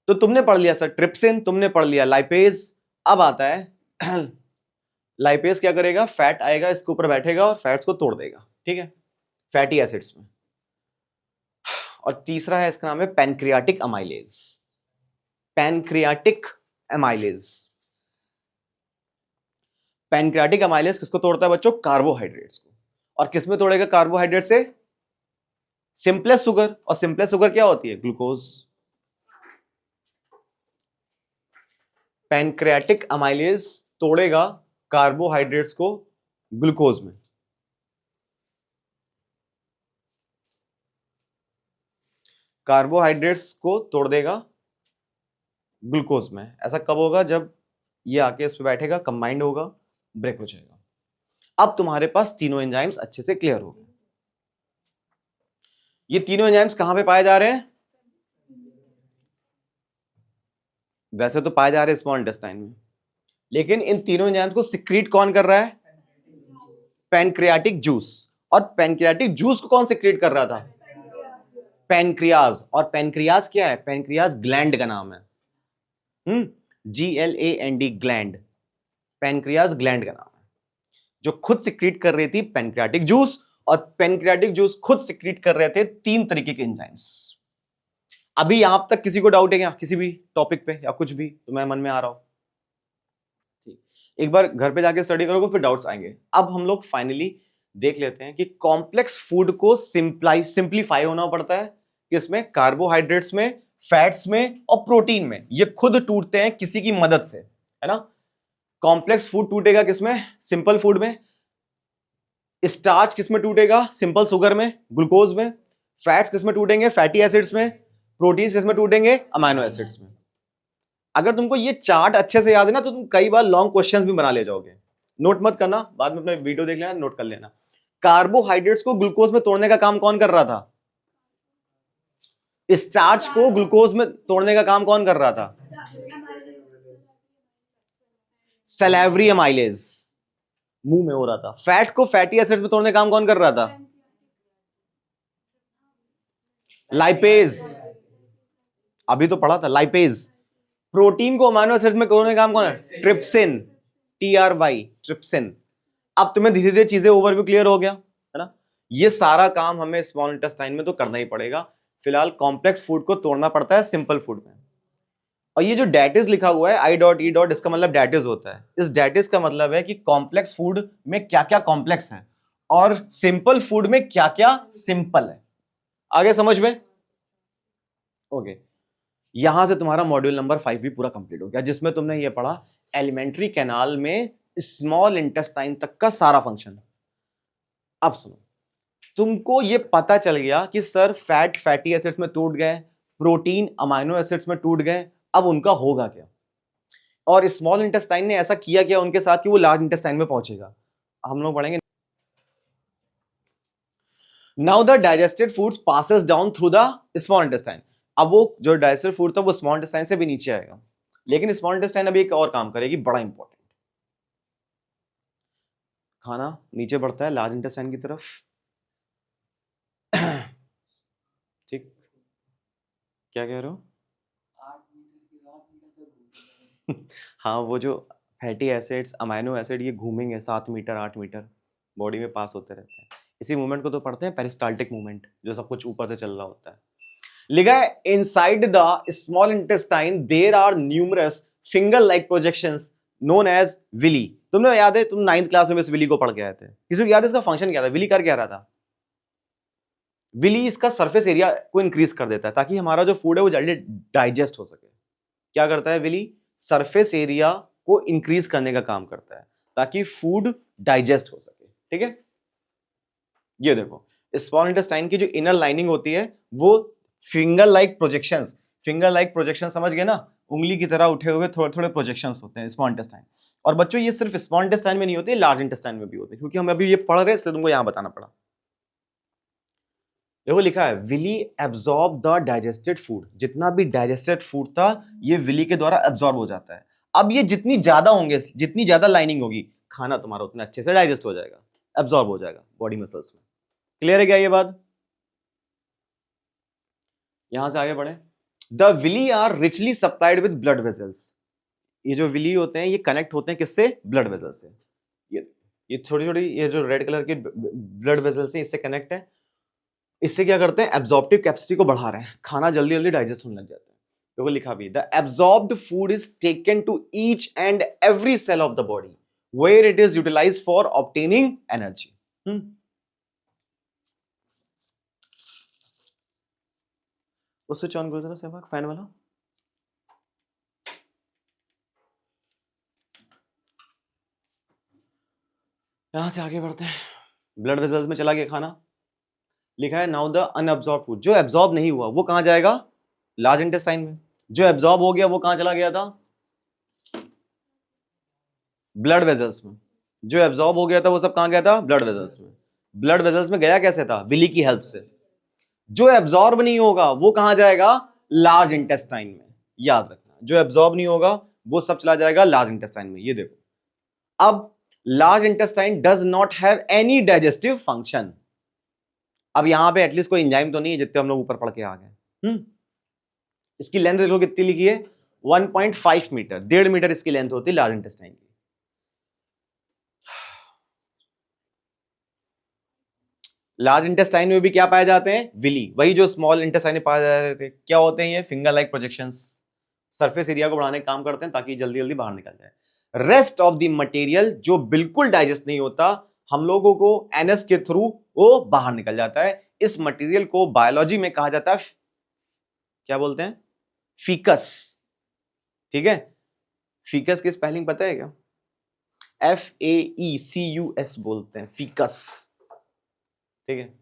तो तुमने पढ़ लिया सर ट्रिप्सिन, तुमने पढ़ लिया लाइपेज। अब आता है लाइपेज क्या करेगा, फैट आएगा इसके ऊपर बैठेगा और फैट्स को तोड़ देगा, ठीक है, फैटी एसिड्स में। और तीसरा है, इसका नाम है pancreatic amylase. Pancreatic amylase, pancreatic amylase किसको तोड़ता है बच्चों, कार्बोहाइड्रेट्स को। और किस में तोड़ेगा कार्बोहाइड्रेट से, सिंपलेस्ट शुगर। और सिंपलेस्ट शुगर क्या होती है, ग्लूकोज। पैनक्रियाटिक अमाइलेज तोड़ेगा कार्बोहाइड्रेट्स को ग्लूकोज में। कार्बोहाइड्रेट्स को तोड़ देगा ग्लूकोज में। ऐसा कब होगा, जब ये आके इस पे बैठेगा, कंबाइंड होगा, ब्रेक हो जाएगा। अब तुम्हारे पास तीनों एंजाइम्स अच्छे से क्लियर हो गए। ये तीनों एंजाइम्स कहां पे पाए जा रहे हैं, वैसे तो पाए जा रहे हैं स्मॉल इंटेस्टाइन में, लेकिन इन तीनों एंजाइम्स को सिक्रीट कौन कर रहा है, पैनक्रियाटिक जूस। और पैनक्रियाटिक जूस को कौन सिक्रीट कर रहा था, पैनक्रियाज। और पैनक्रियाज क्या है, पैनक्रियाज ग्लैंड का नाम है, GLAND, ग्लैंड। पैनक्रियाज ग्लैंड का नाम है, जो खुद सिक्रीट कर रही थी पैनक्रियाटिक जूस। और पैनक्रियाटिक जूस खुद सिक्रीट कर रहे थे 3 तरीके के एंजाइम्स। अभी यहां तक किसी को डाउट है क्या, किसी भी टॉपिक पे या कुछ भी तुम्हारे मन में आ रहा हो, ठीक, एक बार घर पे जाके स्टडी करोगे फिर डाउट्स आएंगे। अब हम लोग फाइनली देख लेते हैं कि कॉम्प्लेक्स फूड को सिंप्लीफाई होना पड़ता है किसमें, कार्बोहाइड्रेट्स में, फैट्स में और प्रोटीन में। ये खुद टूटते हैं किसी की मदद से, है ना। कॉम्प्लेक्स फूड टूटेगा किसमें, सिंपल फूड में। स्टार्च किसमें टूटेगा, सिंपल शुगर में, ग्लूकोज में। फैट्स किसमें टूटेंगे, फैटी एसिड्स में। प्रोटीन्स किसमें टूटेंगे, अमाइनो एसिड्स में। अगर तुमको ये चार्ट अच्छे से याद है ना, तो तुम कई बार लॉन्ग क्वेश्चंस भी बना ले जाओगे। नोट मत करना, बाद में अपना वीडियो देख लेना, नोट कर लेना। कार्बोहाइड्रेट्स को ग्लूकोज में तोड़ने का काम कौन कर रहा था, स्टार्च को ग्लूकोज में तोड़ने का काम कौन कर रहा था, सैलिवरी अमाइलेज, मुंह में हो रहा था। फैट को फैटी एसिड्स में तोड़ने का काम कौन कर रहा था, लाइपेज, अभी तो पढ़ा था लाइपेज। प्रोटीन को अमाइनो एसिड्स में तोड़ने का काम कौन है, ट्रिप्सिन, TRY, ट्रिप्सिन। अब तुम्हें धीरे धीरे चीजें ओवरव्यू क्लियर हो गया, है ना। ये सारा काम हमें स्मॉल इंटेस्टाइन में तो करना ही पड़ेगा। फिलहाल कॉम्प्लेक्स फूड को तोड़ना पड़ता है सिंपल फूड में। और ये जो डेटिस लिखा हुआ है I.E. इसका मतलब डेटिस होता है। इस डेटिस का मतलब है कि कॉम्प्लेक्स फूड में क्या क्या कॉम्प्लेक्स है और सिंपल फूड में क्या क्या सिंपल है। आगे समझ में, ओके। यहां से तुम्हारा मॉड्यूल नंबर 5 भी पूरा कंप्लीट हो गया, जिसमें तुमने ये पढ़ा एलिमेंट्री कैनाल में स्मॉल इंटेस्टाइन तक का सारा फंक्शन। अब सुनो, तुमको ये पता चल गया कि सर फैटी एसिड्स में टूट गए, प्रोटीन अमाइनो एसिड्स में टूट गए, अब उनका होगा क्या, और स्मॉल इंटेस्टाइन ने ऐसा किया क्या उनके साथ कि वो लार्ज इंटेस्टाइन में पहुंचेगा, हम लोग पढ़ेंगे। Now the digested foods passes down through the small intestine. अब वो जो डाइजेस्टेड फूड था वो स्मॉल इंटेस्टाइन से भी नीचे आएगा, लेकिन स्मॉल इंटेस्टाइन अभी एक और काम करेगी बड़ा इंपॉर्टेंट। खाना नीचे बढ़ता है लार्ज इंटेस्टाइन की तरफ, ठीक, क्या कह रहे हो? हाँ, वो जो फैटी एसिड्स अमाइनो एसिड ये घूमेंगे 7 मीटर 8 मीटर बॉडी में पास होते रहते हैं। इसी मूवमेंट को तो पढ़ते हैं पेरिस्टाल्टिक मूवमेंट, जो सब कुछ ऊपर से चल रहा होता है। लिखा है inside the small intestine there are numerous finger like projections known as villi. तुमने याद है, तुम 9th क्लास में इस विली को पढ़ के आए थे, किसी को याद है इसका फंक्शन क्या था? विली कर क्या रहा था? विली इसका सरफेस एरिया को इंक्रीज कर देता है ताकि हमारा जो फूड है वो जल्दी डाइजेस्ट हो सके। क्या करता है विली? सरफेस एरिया को इंक्रीज करने का काम करता है ताकि फूड डाइजेस्ट हो सके, ठीक है। ये देखो स्मॉल इंटेस्टाइन की जो इनर लाइनिंग होती है वो finger like projections, finger like projection समझ गए ना, उंगली की तरह उठे हुए थोड़े थोड़े प्रोजेक्शंस होते हैं स्मॉल इंटेस्टाइन। और बच्चों ये सिर्फ स्मॉल इंटेस्टाइन में नहीं होते, लार्ज इंटेस्टाइन में भी होते हैं, क्योंकि हम अभी ये पढ़ रहे हैं इसलिए तुमको यहां बताना पड़ा। देखो लिखा है villi absorb the digested food, जितना भी डाइजेस्टेड फूड था ये विली के द्वारा एब्जॉर्ब हो जाता है। अब ये जितनी ज्यादा होंगे, जितनी ज्यादा लाइनिंग होगी, खाना तुम्हारा उतना अच्छे से डाइजेस्ट हो जाएगा, एब्जॉर्ब हो जाएगा बॉडी मसल्स में। क्लियर है क्या ये बात? यहां से आगे बढ़े। The villi are richly supplied with blood vessels. ये जो विली होते हैं ये कनेक्ट होते हैं किससे? ब्लड वेजल से। ये छोटी छोटी ये जो रेड कलर के ब्लड वेजल से इससे कनेक्ट है। इससे क्या करते हैं? एब्जॉर्प्टिव कैपेसिटी को बढ़ा रहे हैं, खाना जल्दी जल्दी डाइजेस्ट होने लग जाता है। देखो लिखा भी the absorbed food is taken to each and every cell of the body where it is utilized for obtaining energy. वो स्विच ऑन करो जरा सहवाग, फैन वाला। यहां से आगे बढ़ते हैं। ब्लड वेजल्स में चला गया खाना। लिखा है नाउ द अनअब्जॉर्ब फूड, जो एब्जॉर्ब नहीं हुआ वो कहां जाएगा? लार्ज इंटेस्टाइन में। जो एब्जॉर्ब हो गया वो कहां चला गया था? ब्लड वेजल्स में। जो एब्जॉर्ब हो गया था वो सब कहां गया था? ब्लड वेजल्स में। ब्लड वेजल्स में गया कैसे था? विली की हेल्प से। जो एब्जॉर्ब नहीं होगा वो कहां जाएगा? लार्ज इंटेस्टाइन में। याद रखना, जो एब्जॉर्ब नहीं होगा वो सब चला जाएगा लार्ज इंटेस्टाइन में। ये देखो अब large intestine does not have any digestive function. अब यहां पे एटलीस्ट कोई एंजाइम तो नहीं है जितने हम लोग ऊपर पढ़ के आ गए। इसकी लेंथ देखो कितनी लिखी है? 1.5 मीटर, 1.5 मीटर इसकी लेंथ होती है लार्ज इंटेस्टाइन की। लार्ज इंटेस्टाइन में भी क्या पाए जाते हैं? विली, वही जो स्मॉल इंटेस्टाइन में पाए जा रहे थे। क्या होते हैं ये? Finger like projections, surface area को बढ़ाने का काम करते हैं ताकि जल्दी जल्दी बाहर निकल जाए। रेस्ट ऑफ द मटेरियल जो बिल्कुल डाइजेस्ट नहीं होता, हम लोगों को एनएस के थ्रू वो बाहर निकल जाता है। इस मटेरियल को बायोलॉजी में कहा जाता है, क्या बोलते हैं? फीकस। ठीक है, फीकस की स्पेलिंग पता है क्या? FAECUS बोलते हैं, फीकस। ठीक है,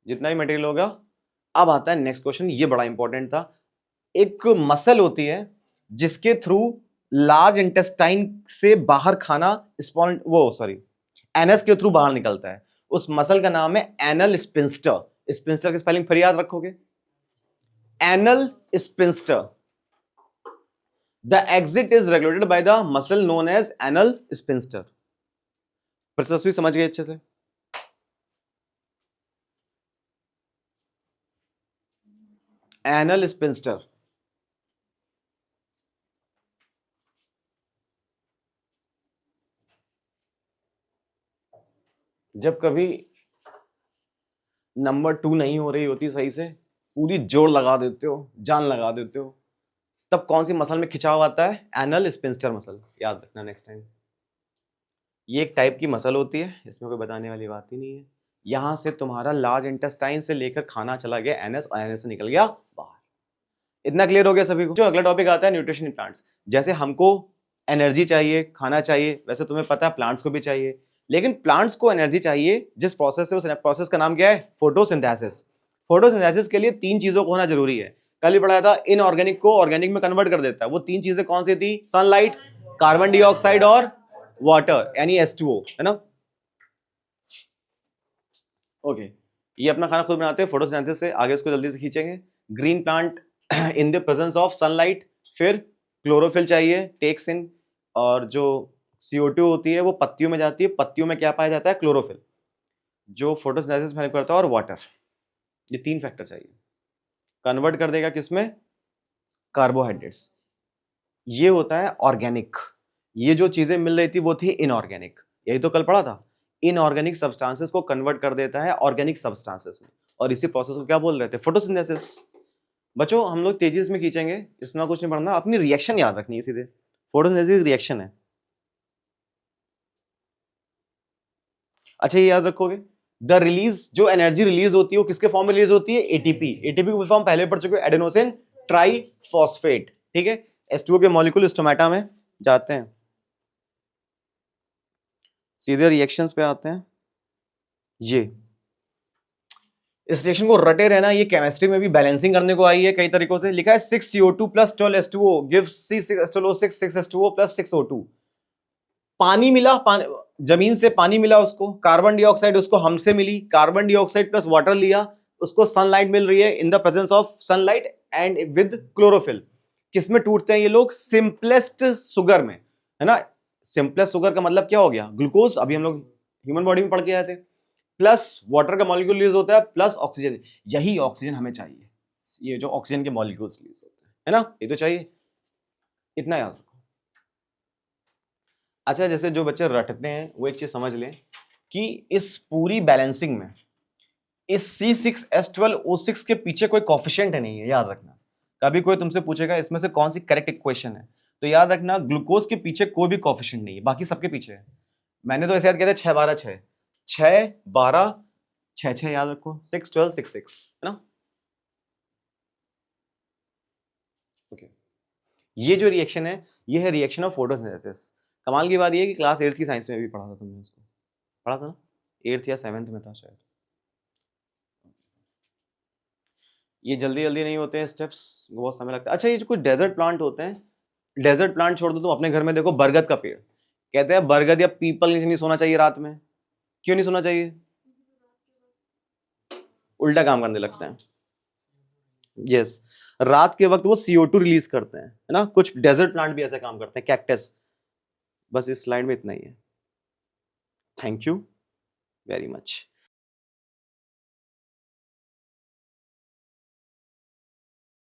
जितना भी मटेरियल होगा। अब आता है नेक्स्ट क्वेश्चन, ये बड़ा इंपॉर्टेंट था। एक मसल होती है जिसके थ्रू लार्ज इंटेस्टाइन से बाहर खाना एनएस के थ्रू बाहर निकलता है। उस मसल का नाम है एनल स्पिंस्टर। स्पिंस्टर की स्पेलिंग फिर याद रखोगे, anal sphincter. The exit is regulated by the muscle known as anal sphincter. Process भी समझ गए अच्छे से? Anal sphincter. जब कभी नंबर 2 नहीं हो रही होती सही से, पूरी जोर लगा देते हो, जान लगा देते हो, तब कौन सी मसल में खिंचाव आता है? Anal sphincter muscle. याद रखना नेक्स्ट टाइम। ये एक टाइप की मसल होती है, इसमें कोई बताने वाली बात ही नहीं है। यहां से तुम्हारा लार्ज इंटेस्टाइन से लेकर खाना चला गया एनएस और एनएस से निकल गया बाहर। इतना क्लियर हो गया सभी को? जो अगला टॉपिक आता है न्यूट्रिशन इन प्लांट्स। जैसे हमको एनर्जी चाहिए, खाना चाहिए, वैसे तुम्हें पता है प्लांट्स को भी चाहिए। लेकिन प्लांट्स को एनर्जी चाहिए जिस प्रोसेस से, उस प्रोसेस का नाम क्या है? फोटोसिंथेसिस। फोटोसिंथेसिस के लिए 3 चीजों को होना जरूरी है। कल ही पढ़ाया था, इनऑर्गेनिक को ऑर्गेनिक में कन्वर्ट कर देता है। वो 3 चीजें कौन सी थी? सनलाइट, कार्बन डाइऑक्साइड और वाटर यानी H2O, है ना। ओके, ये अपना खाना खुद बनाते हैं फोटोसिंथेसिस से। आगे इसको जल्दी से खींचेंगे। Green plant in the presence of sunlight, फिर क्लोरोफिल चाहिए, टेक्स इन, और जो CO2 होती है वो पत्तियों में जाती है। पत्तियों में क्या पाया जाता है? क्लोरोफिल, जो फोटोसिंथेसिस में हेल्प करता है, और वाटर। ये 3 फैक्टर चाहिए। कन्वर्ट कर देगा किसमें? कार्बोहाइड्रेट्स। ये होता है ऑर्गेनिक। ये जो चीजें मिल रही थी वो थी इनऑर्गेनिक। यही तो कल पढ़ा था। इनऑर्गेनिक सब्सटेंसेस को कन्वर्ट कर देता है ऑर्गेनिक सब्सटेंसेस में, और इसी प्रोसेस को क्या बोल रहे थे? फोटोसिंथेसिस। बच्चों हम लोग तेजी में खींचेंगे, इसमें कुछ नहीं पढ़ना, अपनी रिएक्शन याद रखनी है सीधे। फोटोसिंथेसिस रिएक्शन है। अच्छा ये याद रखोगे, द रिलीज, जो एनर्जी रिलीज होती है वो किसके फॉर्म में रिलीज होती है? एटीपी। एटीपी की फॉर्म पहले पढ़ चुके हो, एडेनोसिन ट्राइफॉस्फेट, ठीक है। H2O के मॉलिक्यूल स्टोमेटा में जाते हैं। सीधे रिएक्शंस पे आते हैं। ये इस रिएक्शन को रटे रहना, ये केमिस्ट्री में भी बैलेंसिंग करने को आई है कई तरीकों से। लिखा है 6CO2 plus 12H2O gives C6H12O6 6H2O plus 6O2। पानी मिला, जमीन से पानी मिला उसको, कार्बन डाइऑक्साइड उसको हमसे मिली, कार्बन डाइऑक्साइड प्लस वाटर लिया, उसको सनलाइट मिल रही है in the presence of sunlight and with chlorophyll. किसमें टूटते हैं ये लोग? सिंपलेस्ट सुगर में, है ना। सिंपलेस्ट सुगर का मतलब क्या हो गया? ग्लूकोज, अभी हम लोग ह्यूमन बॉडी में पढ़ के आए थे। प्लस वाटर का मॉलिक्यूल रिलीज होता है, प्लस ऑक्सीजन। यही ऑक्सीजन हमें चाहिए, ये जो ऑक्सीजन के मॉलिक्यूल्स रिलीज होते हैं, है ना, ये तो चाहिए। इतना याद रखो। अच्छा, जैसे जो बच्चे रटते हैं वो एक चीज समझ लें कि इस पूरी बैलेंसिंग में इस C6H12O6 के पीछे कोई कोफिशिएंट नहीं है, याद रखना। कभी कोई तुमसे पूछेगा इसमें से कौन सी करेक्ट इक्वेशन है, तो याद रखना ग्लूकोज के पीछे कोई भी कोफिशिएंट नहीं है, बाकी सबके पीछे है। मैंने तो ऐसे याद किया था 6 12 6 6 12 6 6, याद रखो, 6 12 6 6, है ना। ओके, ये जो रिएक्शन है ये है रिएक्शन ऑफ फोटोसिंथेसिस। कमाल की बात ये है कि क्लास 8th की साइंस में भी पढ़ा था तुमने इसको, पढ़ा था ना, 8th या 7th में था शायद। ये जल्दी जल्दी नहीं होते हैं स्टेप्स, बहुत समय लगता है। अच्छा, ये जो कुछ डेजर्ट प्लांट होते हैं, डेजर्ट प्लांट छोड़ दो, तुम अपने घर में देखो, बरगद का पेड़, कहते हैं बरगद या पीपल नीचे नहीं सोना चाहिए रात में। क्यों नहीं सोना चाहिए? उल्टा काम करने लगता है। यस, रात के वक्त वो CO2 रिलीज करते हैं, है ना। कुछ डेजर्ट प्लांट भी ऐसे काम करते हैं, कैक्टस। बस इस स्लाइड में इतना ही है। Thank you very much.